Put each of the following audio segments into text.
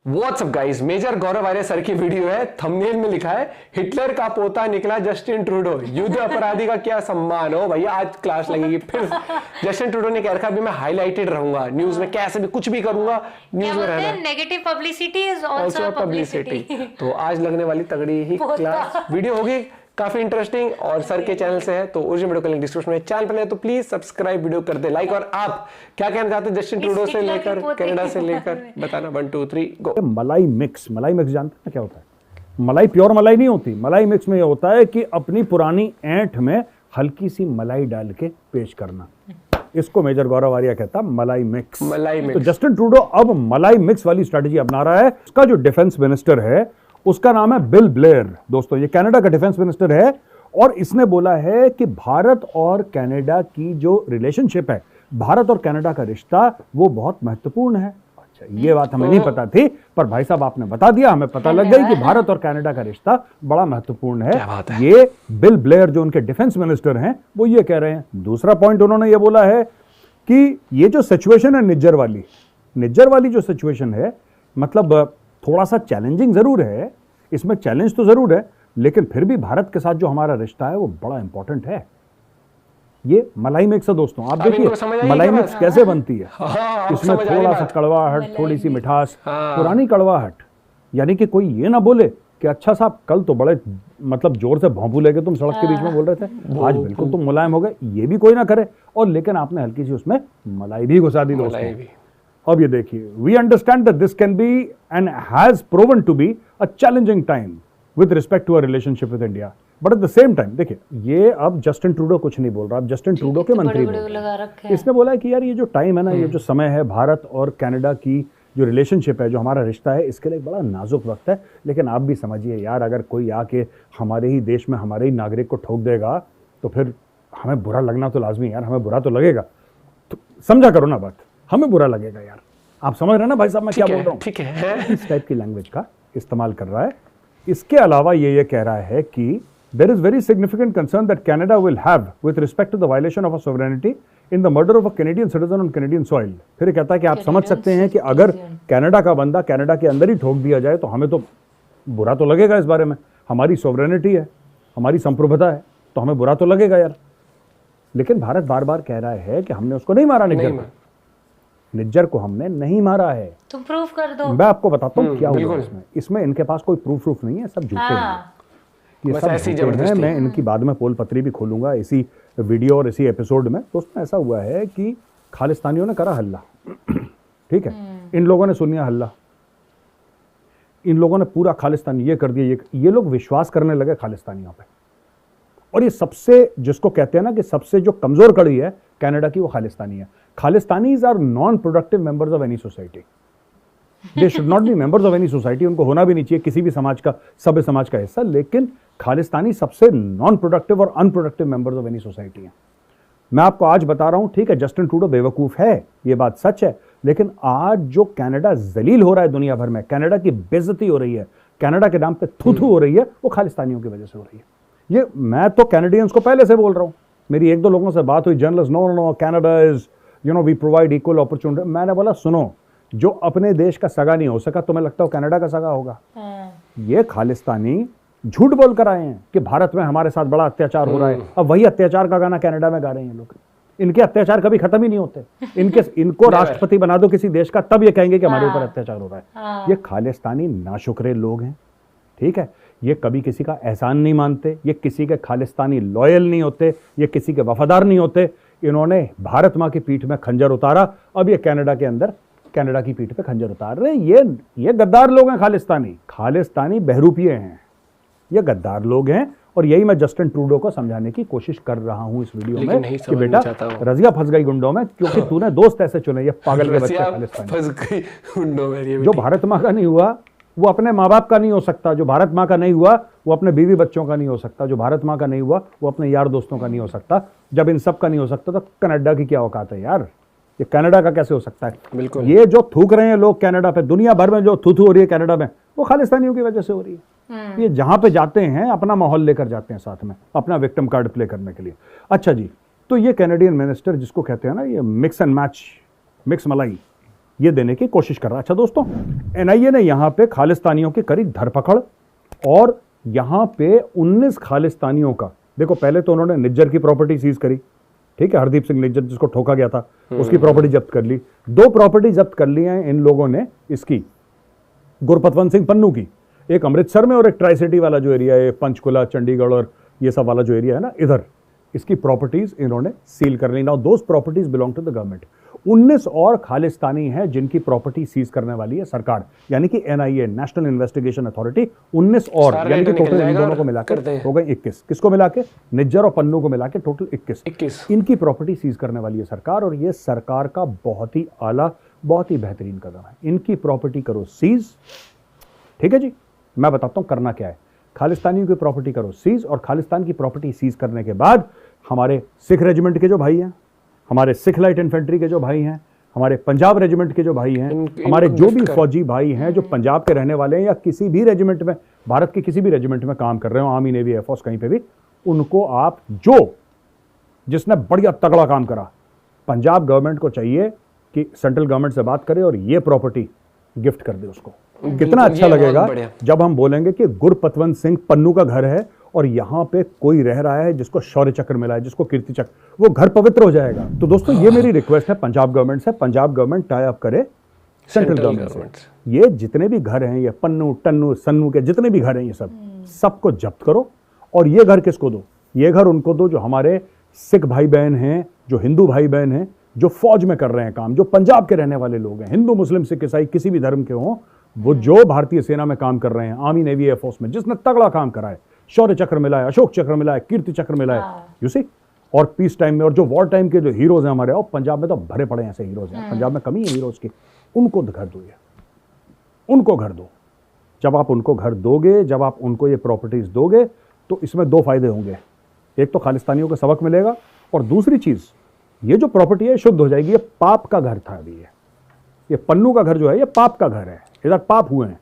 WhatsApp guys, major गौरव आर्य sir की video है। Thumbnail में लिखा है हिटलर का पोता निकला जस्टिन ट्रूडो, युद्ध अपराधी का क्या सम्मान हो। भैया आज क्लास लगेगी फिर। जस्टिन ट्रूडो ने कह रखा अभी मैं हाईलाइटेड रहूंगा न्यूज में, कैसे भी कुछ भी करूंगा न्यूज में रहना। Negative publicity is also publicity. तो आज लगने वाली तगड़ी ही क्लास वीडियो होगी, काफी इंटरेस्टिंग और सर के चैनल से है, तो ओरिजिनल वीडियो का लिंक डिस्क्रिप्शन में। चैनल पर है तो प्लीज सब्सक्राइब, वीडियो कर दे लाइक। और आप क्या कहना चाहते हैं जस्टिन ट्रूडो से लेकर कनाडा से लेकर, बताना। 1 2 3 गो। मलाई मिक्स जानते हैं क्या होता है? मलाई प्योर मलाई नहीं होती। मलाई मिक्स में ये होता है कि अपनी पुरानी ऐंठ में हल्की सी मलाई डाल के पेश करना। इसको मेजर गौरव आर्य कहता है मलाई मिक्स। तो जस्टिन ट्रूडो अब मलाई मिक्स वाली स्ट्रेटजी अपना रहा है। उसका जो डिफेंस मिनिस्टर है उसका नाम है बिल ब्लेयर। दोस्तों ये कनाडा का डिफेंस मिनिस्टर है और इसने बोला है कि भारत और कनाडा की जो रिलेशनशिप है, भारत और कनाडा का रिश्ता वो बहुत महत्वपूर्ण है। अच्छा, ये बात हमें नहीं पता थी, पर भाई साहब आपने बता दिया, हमें पता लग गई कि भारत और कनाडा का रिश्ता बड़ा महत्वपूर्ण है। ये बिल ब्लेयर जो उनके डिफेंस मिनिस्टर हैं वो ये कह रहे हैं। दूसरा पॉइंट उन्होंने ये बोला है कि ये जो सिचुएशन है निज्जर वाली जो सिचुएशन है, मतलब थोड़ा सा चैलेंजिंग जरूर है, इसमें चैलेंज तो जरूर है, लेकिन फिर भी भारत के साथ जो हमारा रिश्ता है वो बड़ा इंपॉर्टेंट है। ये मलाई मिक्स है दोस्तों, आप देखिए मलाई मिक्स कैसे बनती है। इसमें थोड़ा सा कड़वाहट, थोड़ी सी मिठास, पुरानी कड़वाहट। यानी कि कोई ये ना बोले कि अच्छा साहब कल तो बड़े मतलब जोर से भौंपू लेके तुम सड़क के बीच में बोल रहे थे, आज बिल्कुल तुम मुलायम हो गए, ये भी कोई ना करे। और लेकिन आपने हल्की सी उसमें मलाई भी घुसा दी दोस्तों। अब ये देखिए, we understand that this can be and has proven to be a challenging time with respect to our relationship with India, but at the same time देखिए, ये अब जस्टिन ट्रूडो कुछ नहीं बोल रहा, अब जस्टिन ट्रूडो के मंत्री इसने बोला है कि यार ये जो टाइम है ना, ये जो समय है, भारत और कनाडा की जो रिलेशनशिप है, जो हमारा रिश्ता है, इसके लिए बड़ा नाजुक वक्त है। लेकिन आप भी समझिए यार, अगर कोई आके हमारे ही देश में हमारे ही नागरिक को ठोक देगा तो फिर हमें बुरा लगना तो लाजमी यार, हमें बुरा तो लगेगा। तो समझा करो ना बात, हमें बुरा लगेगा यार। आप समझ रहे हैं ना भाई साहब मैं क्या बोल रहा हूँ? ठीक है, इस टाइप की लैंग्वेज का इस्तेमाल कर रहा है। इसके अलावा ये कह रहा है कि there is very significant concern that Canada will have with respect to the violation of our sovereignty in the murder of a Canadian citizen on Canadian soil। फिर कहता है कि आप समझ सकते हैं कि अगर कनाडा का बंदा कनाडा के अंदर ही ठोक दिया जाए तो हमें तो बुरा तो लगेगा इस बारे में। हमारी सोवरेनिटी है, हमारी संप्रभुता है, तो हमें बुरा तो लगेगा यार। लेकिन भारत बार बार कह रहा है कि हमने उसको नहीं मारा, निज्जर को हमने नहीं मारा है। तुम प्रूफ कर दो। मैं आपको बताता हूँ क्या हुआ इसमें इनके पास कोई प्रूफ नहीं है, सब झूठे हैं, ये सब झूठे हैं। मैं इनकी बाद में पोल पत्री भी खोलूंगा इसी वीडियो और इसी एपिसोड में। तो उसमें ऐसा हुआ है कि खालिस्तानियों ने करा हल्ला, ठीक है, इन लोगों ने सुनिया हल्ला, इन लोगों ने पूरा खालिस्तान ये कर दिया, ये लोग विश्वास करने लगे खालिस्तानियों पे। और ये सबसे जिसको कहते हैं ना कि सबसे जो कमजोर कड़ी है कनाडा की, वो खालिस्तानी है। Khalistanis are non productive members of any society, they should not be members of any society, उनको होना भी नहीं चाहिए किसी भी समाज का, सभ्य समाज का हिस्सा। लेकिन खालिस्तानी सबसे नॉन प्रोडक्टिव और unproductive members of any society हैं। मैं आपको आज बता रहा हूं, ठीक है, जस्टिन ट्रूडो बेवकूफ है, ये बात सच है, लेकिन आज जो कनाडा जलील हो रहा है दुनिया भर में, कनाडा की बेइज्जती हो रही है, कनाडा के नाम पे थू हो रही है, वो खालिस्तानियों की वजह से हो रही है। ये मैं तो कैनेडियंस को पहले से बोल रहा हूं, मेरी एक दो लोगों से बात हुई, journalist, no Canada is we provide equal opportunity. मैंने बोला सुनो, जो अपने देश का सगा नहीं हो सका, तुम्हें लगता है कनाडा का सगा होगा? ये खालिस्तानी झूठ बोल कर आए हैं कि भारत में हमारे साथ बड़ा अत्याचार हो रहा है। अब वही अत्याचार का गाना कनाडा में गा रहे हैं लोग। इनके अत्याचार कभी खत्म ही नहीं होते। इनको राष्ट्रपति बना दो किसी देश का, तब ये कहेंगे कि हमारे ऊपर अत्याचार हो रहा है। ये खालिस्तानी नाशुक्रे लोग हैं, ठीक है। ये कभी किसी का एहसान नहीं मानते, ये किसी के खालिस्तानी लॉयल नहीं होते, ये किसी के वफादार नहीं होते। इन्होंने भारत माँ की पीठ में खंजर उतारा, अब ये कनाडा के अंदर कनाडा की पीठ पे खंजर उतार रहे। ये गद्दार लोग हैं, खालिस्तानी बहरूपिये हैं, ये गद्दार लोग हैं। और यही मैं जस्टिन ट्रूडो को समझाने की कोशिश कर रहा हूं इस वीडियो में कि बेटा रजिया फंस गई गुंडों में, क्योंकि तूने दोस्त ऐसे चुने, ये पागल के बच्चे खालिस्तानी फंस गई गुंडों में। जो भारत माँ का नहीं हुआ वो अपने माँ बाप का नहीं हो सकता, जो भारत माँ का नहीं हुआ वो अपने बीवी बच्चों का नहीं हो सकता, जो भारत माँ का नहीं हुआ वो अपने यार दोस्तों का नहीं हो सकता। जब इन सब का नहीं हो सकता तो कनाडा की क्या औकात है यार? ये कनाडा का कैसे हो सकता है? बिल्कुल। ये जो थूक रहे हैं लोग कनाडा पे, दुनिया भर में जो थू हो रही है कनाडा में, वो खालिस्तानियों की वजह से हो रही है। ये जहां पे जाते हैं अपना माहौल लेकर जाते हैं साथ में, अपना विक्टिम कार्ड प्ले करने के लिए। अच्छा जी, तो ये कैनेडियन मिनिस्टर जिसको कहते हैं ना ये मिक्स एंड मैच, मिक्स मलाई, ये देने की कोशिश कर रहा है। अच्छा दोस्तों, एनआईए ने यहां पे खालिस्तानियों की करी धरपकड़, और यहां पे 19 खालिस्तानियों का, देखो पहले तो उन्होंने निज्जर की प्रॉपर्टी सीज करी, ठीक है, हरदीप सिंह निज्जर जिसको ठोका गया था उसकी प्रॉपर्टी जब्त कर ली। 2 प्रॉपर्टी जब्त कर ली हैं इन लोगों ने, इसकी गुरपतवंत सिंह पन्नू की, एक अमृतसर में और एक ट्राई सिटी वाला जो एरिया है, पंचकुला, चंडीगढ़ और ये सब वाला जो एरिया है ना, इधर इसकी प्रॉपर्टीज इन्होंने सील कर ली। Now those properties belong to the government. 19 और खालिस्तानी हैं जिनकी प्रॉपर्टी सीज करने वाली है सरकार, यानी कि एनआईए, नेशनल इन्वेस्टिगेशन अथॉरिटी। 19 और, यानी कि टोटल इन दोनों को मिलाकर हो गए 21। किसको मिला के? निज्जर और पन्नू को मिला के टोटल 21 इनकी प्रॉपर्टी सीज करने वाली है सरकार। और ये सरकार का बहुत ही आला, बहुत ही बेहतरीन कदम है। इनकी प्रॉपर्टी करो सीज, ठीक है जी। मैं बताता हूं करना क्या है। खालिस्तानियों की प्रॉपर्टी करो सीज, और खालिस्तान की प्रॉपर्टी सीज करने के बाद हमारे सिख रेजिमेंट के जो भाई हैं, हमारे सिख लाइट इन्फेंट्री के जो भाई हैं, हमारे पंजाब रेजिमेंट के जो भाई हैं, हमारे जो भी फौजी भाई हैं जो पंजाब के रहने वाले हैं या किसी भी रेजिमेंट में, भारत के किसी भी रेजिमेंट में काम कर रहे हो, आर्मी, नेवी, एयरफोर्स, कहीं पे भी, उनको आप, जो जिसने बढ़िया तगड़ा काम करा, पंजाब गवर्नमेंट को चाहिए कि सेंट्रल गवर्नमेंट से बात करे और ये प्रॉपर्टी गिफ्ट कर दे उसको। कितना अच्छा लगेगा जब हम बोलेंगे कि गुरपतवंत सिंह पन्नू का घर है और यहां पे कोई रह रहा है जिसको शौर्य चक्र मिला है, जिसको कीर्ति चक्र, वो घर पवित्र हो जाएगा। तो दोस्तों ये मेरी रिक्वेस्ट है पंजाब गवर्नमेंट से, पंजाब गवर्नमेंट टाई अप करे सेंट्रल गवर्नमेंट से। ये जितने भी घर हैं, ये पन्नू, टन्नू, सन्नू के जितने भी घर हैं, ये सबको जब्त करो। और ये घर किसको दो? ये घर उनको दो जो हमारे सिख भाई बहन हैं, जो हिंदू भाई बहन हैं, जो फौज में कर रहे हैं काम, जो पंजाब के रहने वाले लोग हैं, हिंदू, मुस्लिम, सिख, ईसाई, किसी भी धर्म के हों, वो जो भारतीय सेना में काम कर रहे हैं, आर्मी, नेवी, एयरफोर्स में, जिसने तगड़ा काम करा है, शौर्य चक्र मिला है, अशोक चक्र मिला है, कीर्ति चक्र मिला है, यू सी। और पीस टाइम में, और जो वॉर टाइम के जो हीरोज हैं हमारे, और पंजाब में तो भरे पड़े ऐसे हीरोज हैं, पंजाब में कमी है हीरोज की, उनको घर दो, उनको घर दो। जब आप उनको घर दोगे, जब आप उनको ये प्रॉपर्टीज दोगे, तो इसमें 2 फायदे होंगे। एक तो खालिस्तानियों को सबक मिलेगा, और दूसरी चीज, ये जो प्रॉपर्टी है शुद्ध हो जाएगी। ये पाप का घर था अभी, ये पन्नू का घर जो है, ये पाप का घर है, इधर पाप हुए हैं।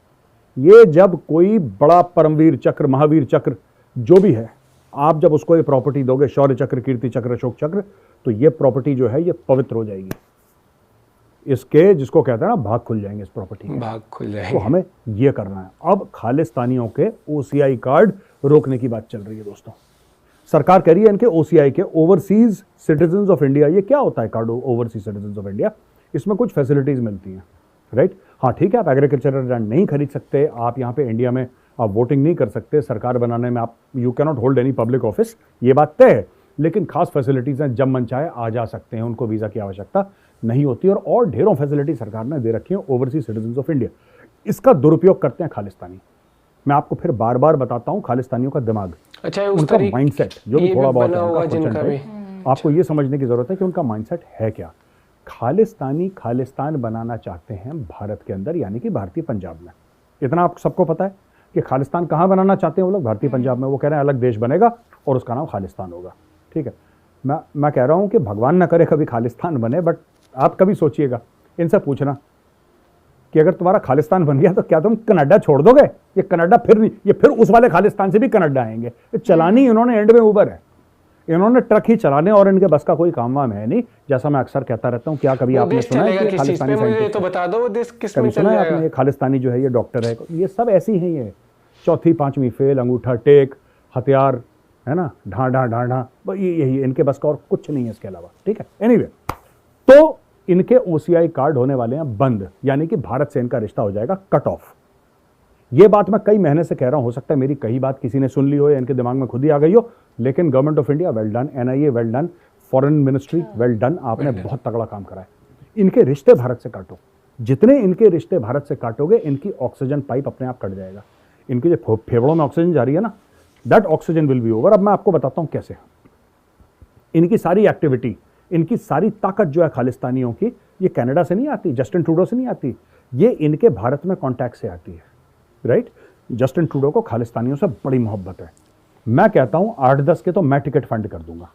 ये जब कोई बड़ा परमवीर चक्र, महावीर चक्र जो भी है, आप जब उसको ये प्रॉपर्टी दोगे, शौर्य चक्र, कीर्ति चक्र, अशोक चक्र, तो ये प्रॉपर्टी जो है ये पवित्र हो जाएगी। इसके, जिसको कहते हैं ना, भाग खुल जाएंगे, इस प्रॉपर्टी के भाग खुल जाएंगे। तो हमें ये करना है। अब खालिस्तानियों के ओसीआई कार्ड रोकने की बात चल रही है दोस्तों। सरकार कह रही है इनके ओसीआई के, ओवरसीज सिटीजन्स ऑफ इंडिया। ये क्या होता है card, overseas citizens of India? इसमें कुछ फैसिलिटीज मिलती हैं, राइट? हाँ ठीक है, आप एग्रीकल्चरल लैंड नहीं खरीद सकते, आप यहाँ पे इंडिया में आप वोटिंग नहीं कर सकते, सरकार बनाने में आप, you can not hold any public office, ये बात तय है। लेकिन खास फैसिलिटीज हैं, जब मन चाहे आ जा सकते हैं, उनको वीज़ा की आवश्यकता नहीं होती। और ढेरों फैसिलिटी सरकार ने दे रखी है ओवरसीज सिटीजन्स ऑफ इंडिया। इसका दुरुपयोग करते हैं खालिस्तानी। मैं आपको फिर बार बार बताता हूँ खालिस्तानियों का दिमाग, अच्छा, उनका माइंडसेट जो भी थोड़ा बहुत है, आपको ये समझने की जरूरत है कि उनका माइंडसेट है क्या। खालिस्तानी खालिस्तान बनाना चाहते हैं भारत के अंदर, यानी कि भारतीय पंजाब में। इतना आप सबको पता है कि खालिस्तान कहाँ बनाना चाहते हैं वो लोग? भारतीय पंजाब में। वो कह रहे हैं अलग देश बनेगा और उसका नाम खालिस्तान होगा, ठीक है। मैं कह रहा हूँ कि भगवान न करे कभी खालिस्तान बने, बट आप कभी सोचिएगा, इनसे पूछना कि अगर तुम्हारा खालिस्तान बन गया तो क्या तुम कनाडा छोड़ दोगे? ये कनाडा फिर नहीं, ये फिर उस वाले खालिस्तान से भी कनाडा आएंगे। चलानी इन्होंने एंड में ऊबर है, इन्होंने ट्रक ही चलाने, और इनके बस का कोई काम वाम है नहीं। जैसा मैं अक्सर कहता रहता हूँ, क्या कभी आपने सुना है कि खालिस्तानी साइंटिस्ट, तो बता दो देश किस में चल जाएगा? आपने खालिस्तानी जो है ये डॉक्टर है, ये सब ऐसी हैं, ये 4वीं 5वीं फेल, अंगूठा टेक, हथियार, है ना, ढा ढा ढा ढा, यही इनके बस का, और कुछ नहीं है इसके अलावा, ठीक है। एनीवे, तो इनके ओसीआई कार्ड होने वाले हैं बंद, यानी कि भारत से इनका रिश्ता हो जाएगा कट ऑफ। ये बात मैं कई महीने से कह रहा हूं, हो सकता है मेरी कई बात किसी ने सुन ली हो या इनके दिमाग में खुद ही आ गई हो, लेकिन government of India well done, NIA well done, foreign ministry well done, आपने बहुत तगड़ा काम करा है। इनके रिश्ते भारत से काटो, जितने इनके रिश्ते भारत से काटोगे, इनकी ऑक्सीजन पाइप अपने आप कट जाएगा। इनके जो फेफड़ों में ऑक्सीजन जा रही है ना, that oxygen will be over. अब मैं आपको बताता हूं कैसे। इनकी सारी एक्टिविटी, इनकी सारी ताकत जो है खालिस्तानियों की, ये कनाडा से नहीं आती, जस्टिन ट्रूडो से नहीं आती, ये इनके भारत में कॉन्टैक्ट से आती है, राइट? जस्टिन ट्रूडो को खालिस्तानियों से बड़ी मोहब्बत है। मैं कहता हूं 8-10 के तो मैं टिकट फंड कर दूंगा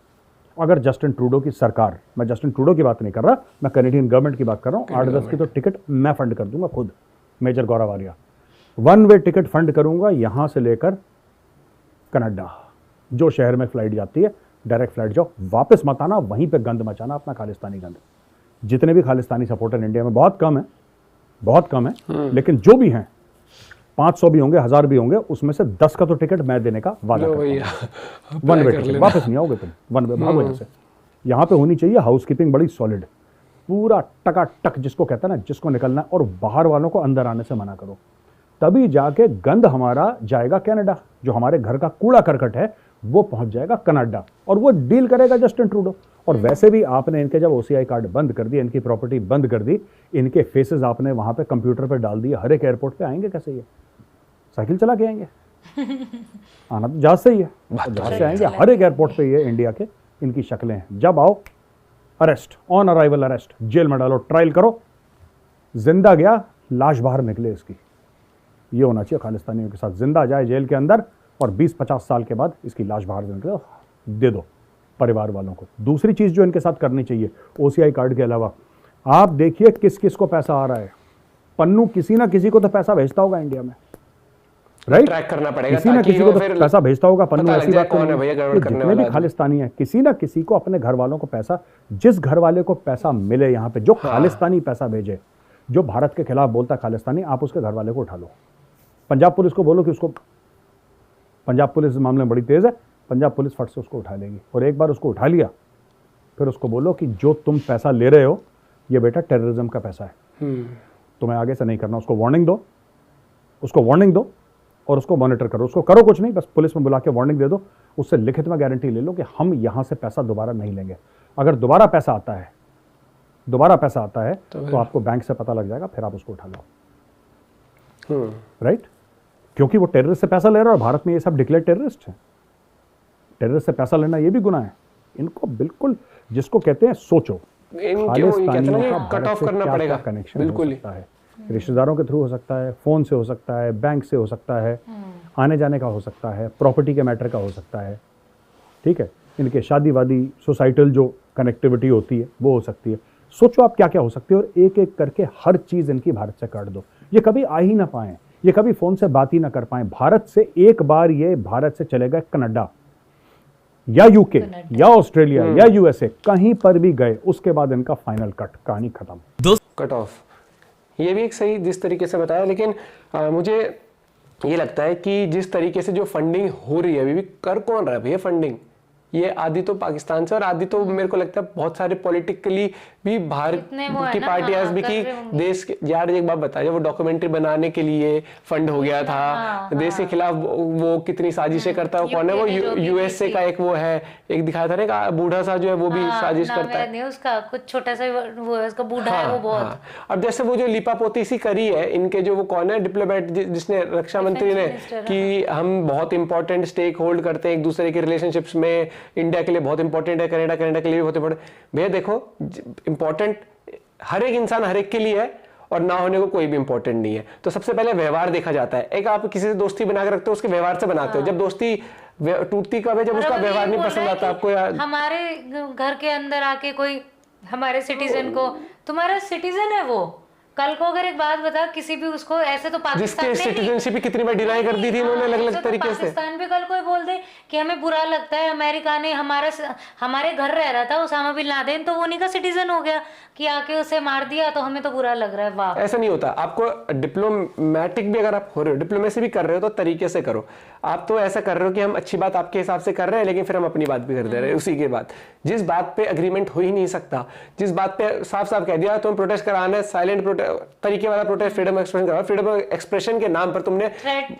अगर जस्टिन ट्रूडो की सरकार, मैं जस्टिन ट्रूडो की बात नहीं कर रहा, मैं कैनेडियन गवर्नमेंट की बात कर रहा हूं, 8-10 की तो टिकट मैं फंड कर दूंगा खुद, मेजर गौरव आर्या। 1 वे टिकट फंड करूंगा यहां से लेकर कनाडा, जो शहर में फ्लाइट जाती है, डायरेक्ट फ्लाइट जाओ, वापस मत आना, वहीं पे गंद मचाना अपना खालिस्तानी गंद। जितने भी खालिस्तानी सपोर्टर इंडिया में बहुत कम है, लेकिन जो भी हैं 500 भी होंगे, 1000 भी होंगे, उसमें से 10 का तो टिकट मैं देने का वादा करता हूं। वन वे टिकट, वापस नहीं आओगे तुम, वन वे भागो यहाँ से। यहाँ पे होनी चाहिए हाउसकीपिंग बड़ी सॉलिड, पूरा टकाटक जिसको कहता है ना, जिसको निकलना है, और बाहर वालों को अंदर आने से मना करो, तभी जाके गंद हमारा जाएगा कनाडा। जो हमारे घर का कूड़ा करकट है वो पहुंच जाएगा कनाडा, और वो डील करेगा जस्टिन ट्रूडो। और वैसे भी आपने इनके जब ओसीआई कार्ड बंद कर दिए, इनकी प्रॉपर्टी बंद कर दी, इनके फेसेस आपने वहां पे कंप्यूटर पे डाल दिए, हर एक एयरपोर्ट पे आएंगे कैसे? ये साइकिल चला के आएंगे? आना तो जहाज से ही है, जहाज से आएंगे। हर एक एयरपोर्ट पे ये इंडिया के इनकी शक्लें हैं। जब आओ arrest, on arrival arrest, jail में डालो, ट्रायल करो, जिंदा गया लाश बाहर निकले इसकी। ये होना चाहिए खालिस्तानियों के साथ, जिंदा जाए जेल के अंदर और 20-50 साल के बाद इसकी लाश बाहर निकले, दे दो परिवार वालों को। दूसरी चीज जो इनके साथ करनी चाहिए ओसीआई कार्ड के अलावा, आप देखिए किस किस को पैसा आ रहा है। पन्नू किसी ना किसी को तो पैसा भेजता होगा इंडिया में, राइट? ट्रैक करना पड़ेगा, किसी ना किसी को तो पैसा भेजता होगा पन्नू। ऐसी बात कौन है भैया गड़बड़ करने जितने भी खालिस्तानी है, किसी ना किसी को अपने घर वालों को पैसा, जिस घर वाले को पैसा मिले यहाँ पे, जो खालिस्तानी पैसा भेजे, जो भारत के खिलाफ बोलता खालिस्तानी, आप उसके घर वाले को उठा लो। पंजाब पुलिस को बोलो कि उसको, पंजाब पुलिस इस मामले में बड़ी तेज है, पंजाब पुलिस फट से उसको उठा लेगी। और एक बार उसको उठा लिया, फिर उसको बोलो कि जो तुम पैसा ले रहे हो ये बेटा टेररिज्म का पैसा है, तुम्हें आगे से नहीं करना। उसको वार्निंग दो, और उसको मॉनिटर करो। उसको करो कुछ नहीं, बस पुलिस में बुला के वार्निंग दे दो, उससे लिखित में गारंटी ले लो कि हम यहां से पैसा दोबारा नहीं लेंगे। अगर दोबारा पैसा आता है तो आपको बैंक से पता लग जाएगा, फिर आप उसको उठा लो, राइट? क्योंकि वो टेररिस्ट से पैसा ले रहा है, और भारत में ये सब डिक्लेयर टेररिस्ट है। टेररिस्ट से पैसा लेना ये भी गुनाह है। इनको बिल्कुल, जिसको कहते हैं सोचो, खालिस्तानियों का भारत से क्या कनेक्शन हो सकता है। रिश्तेदारों के थ्रू हो सकता है, फोन से हो सकता है, बैंक से हो सकता है, आने जाने का हो सकता है, प्रॉपर्टी के मैटर का हो सकता है, ठीक है? इनके शादी वादी सोसाइटल जो कनेक्टिविटी होती है वो हो सकती है। सोचो आप क्या क्या हो सकती है, और एक एक करके हर चीज इनकी भारत से काट दो। ये कभी आ ही ना पाए, ये कभी फोन से बात ही ना कर पाए भारत से। एक बार ये भारत से चले गए कनाडा या यूके या ऑस्ट्रेलिया या यूएसए, कहीं पर भी गए, उसके बाद इनका फाइनल कट, कहानी खत्म, कट ऑफ। ये भी एक सही जिस तरीके से बताया, लेकिन मुझे ये लगता है कि जिस तरीके से जो फंडिंग हो रही है, अभी भी कर कौन रहा है भैया फंडिंग? ये आदि तो पाकिस्तान से, और आदि तो मेरे को लगता है बहुत सारे पॉलिटिकली भी भारत की पार्टियां भी की देश के। यार एक बात बता, जब वो डॉक्यूमेंट्री बनाने के लिए फंड हो गया था, देश के खिलाफ वो कितनी साजिशें करता है, कौन है वो? यूएसए का एक वो है, एक दिखाया था ना, बूढ़ा सा जो है वो भी साजिश करता है, उसका कुछ छोटा सा वो है, उसका बूढ़ा है वो बहुत। अब जैसे वो जो लिपापोती सी करी है इनके, जो वो कौन है डिप्लोमेट जिसने, रक्षा मंत्री ने, कि हम बहुत इंपॉर्टेंट स्टेक होल्ड करते हैं एक दूसरे के रिलेशनशिप्स में, इंडिया के लिए बहुत इंपॉर्टेंट है, कनाडा के लिए भी बहुत इंपॉर्टेंट। भैया देखो, इंपॉर्टेंट हर एक इंसान हर एक के लिए है, और ना होने को कोई भी इंपॉर्टेंट नहीं है। तो सबसे पहले व्यवहार देखा जाता है। एक आप किसी से दोस्ती बना के रखते हो, उसके व्यवहार से बनाते हो। जब दोस्ती टूटती कब है? जब उसका व्यवहार नहीं पसंद आता आपको। हमारे घर के अंदर आके कोई हमारे सिटीजन को, तुम्हारा सिटीजन है वो, कल को अगर एक बात बता किसी भी उसको, ऐसे तो पाकिस्तान जिसके सिटीजनशिप भी कितनी बार डिनाई कर दी थी इन्होंने अलग अलग तरीके से। पाकिस्तान भी कल कोई बोल दे कि हमें बुरा लगता है, अमेरिका ने हमारे घर रह रहा था उसामा बिन लादेन, तो वो उन्हीं का सिटीजन हो गया कि आके उसे मार दिया, तो हमें तो बुरा लग रहा है। वाह, ऐसा नहीं होता। आपको डिप्लोमेटिक भी अगर आप हो रहे हो, डिप्लोमेसी भी कर रहे हो, तो तरीके से करो। आप तो ऐसा कर रहे हो कि हम अच्छी बात आपके हिसाब से कर रहे हैं, लेकिन फिर हम अपनी बात भी कर दे रहे हैं उसी के बाद। जिस बात पे एग्रीमेंट हो ही नहीं सकता, जिस बात पे साफ साफ कह दिया तुम प्रोटेस्ट कराना है, साइलेंट तरीके वाला प्रोटेस्ट, फ्रीडम एक्सप्रेशन करा, फ्रीडम एक्सप्रेशन के नाम पर तुमने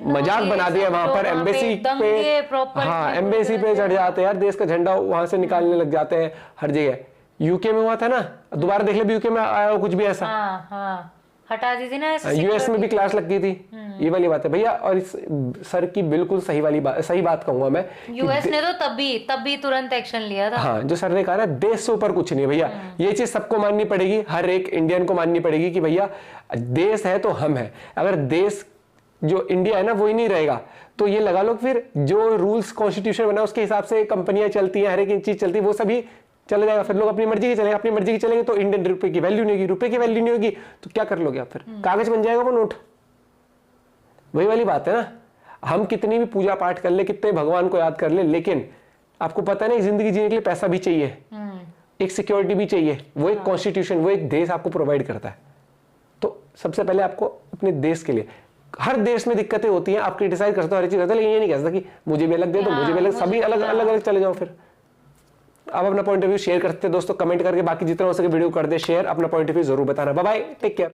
मजाक बना दिया वहां पर। एम्बेसी पे, हाँ एम्बेसी पे चढ़ जाते हैं यार, देश का झंडा वहां से निकालने लग जाते हैं हर जगह। यूके में हुआ था ना, दोबारा देख ले यूके में आया हो कुछ भी ऐसा, हटा दी थी ना। यूएस में भी क्लास लगती थी, ये वाली बात है भैया। और इस सर की बिल्कुल सही बात कहूंगा मैं, यूएस ने तो तब भी तुरंत एक्शन लिया था। हाँ, जो सर ने कहा ना, देश से ऊपर कुछ नहीं है भैया। ये चीज सबको माननी पड़ेगी, हर एक इंडियन को माननी पड़ेगी कि भैया देश है तो हम है। अगर देश जो इंडिया है ना वो ही नहीं रहेगा, तो ये लगा लो फिर जो रूल्स कॉन्स्टिट्यूशन बना उसके हिसाब से कंपनियां चलती हैं, हर एक चीज चलती है, वो सभी चले जाएगा। फिर लोग अपनी मर्जी की चलेंगे, अपनी मर्जी की चलेंगे तो इंडियन रुपए की वैल्यू नहीं होगी, रुपए की वैल्यू नहीं होगी तो क्या कर लोगे आप? फिर कागज बन जाएगा वो नोट। वही वाली बात है ना, हम कितनी भी पूजा पाठ कर ले, कितने भगवान को याद कर ले, लेकिन आपको पता है ना जिंदगी जीने के लिए पैसा भी चाहिए। एक सिक्योरिटी भी चाहिए, वो एक कॉन्स्टिट्यूशन, वो एक देश आपको प्रोवाइड करता है। तो सबसे पहले आपको अपने देश के लिए, हर देश में दिक्कतें होती हैं, आप क्रिटिसाइज करते हो हर चीज करते हो, लेकिन ये नहीं कह सकता कि मुझे भी अलग दे दो, मुझे भी अलग, सभी अलग अलग अलग चले जाओ। फिर आप अपना पॉइंट ऑफ व्यू शेयर करते दोस्तों, कमेंट करके, बाकी जितना हो सके वीडियो कर दे शेयर, अपना पॉइंट ऑफ व्यू जरूर बताना। Bye bye, take care.